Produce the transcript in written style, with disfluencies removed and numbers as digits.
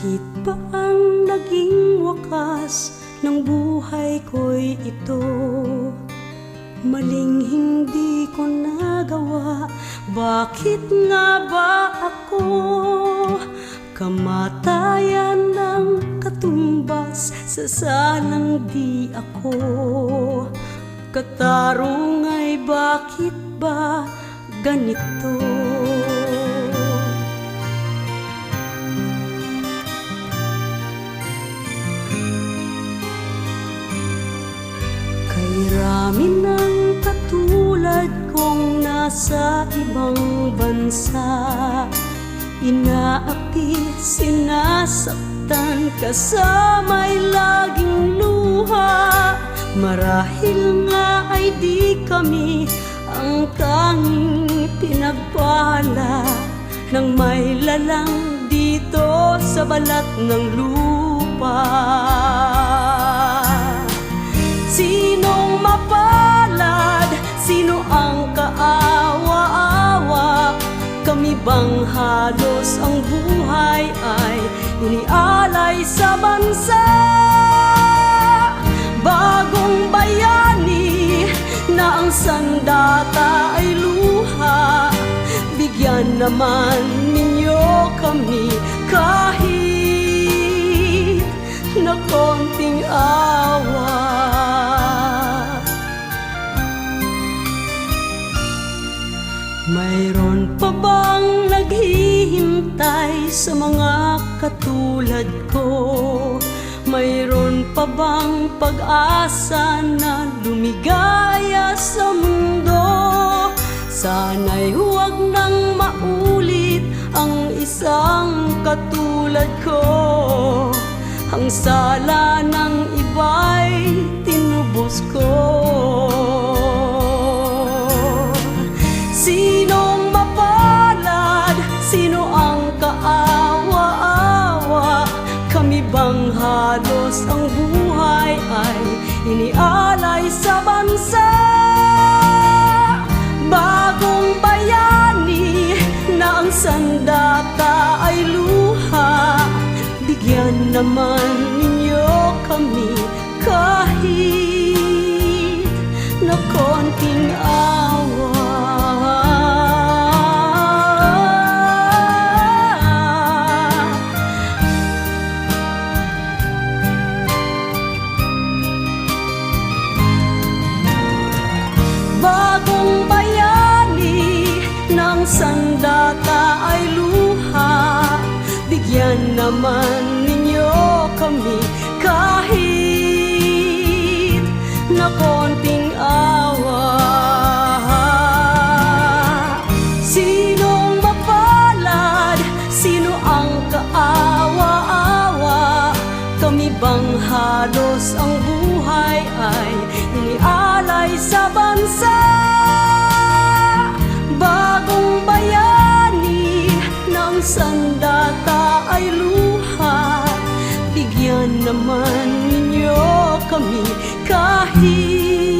Bakit ba ang naging wakas ng buhay ko'y ito? Maling hindi ko nagawa, bakit nga ba ako? Kamatayan ng katumbas sa salang di ako. Katarong ay bakit ba ganito? Rami ng katulad kong nasa ibang bansa, inaapi, sinasaktan, kasama'y laging luha. Marahil nga ay di kami ang tanging pinagpala ng may lalang dito sa balat ng lupa. Sinong mapalad? Sino ang kaawa-awa? Kami bang halos ang buhay ay inialay sa bansa? Bagong bayani na ang sandata ay luha. Bigyan naman ninyo kami kahit na konting awa. Mayroon pa bang naghihintay sa mga katulad ko? Mayroon pa bang pag-asa na lumigaya sa mundo? Sana'y huwag nang maulit ang isang katulad ko. Ang sala ng iba'y tinubos ko. Sinong mapalad? Sino ang kaawa-awa? Kami bang halos ang buhay ay inialay sa bansa? Bagong bayani na ang sandata ay luha. Bigyan naman ninyo kami kahit na konting awa. Bagong bayani ng sandata ay luha. Bigyan naman ninyo kami kahit na konting awa. Sinong mapalad? Sino ang kaawa-awa? Kami bang halos ang buhay ay inialay sa bansa? Bagong bayani ng sandata ay luha. Bigyan naman ninyo kami kahit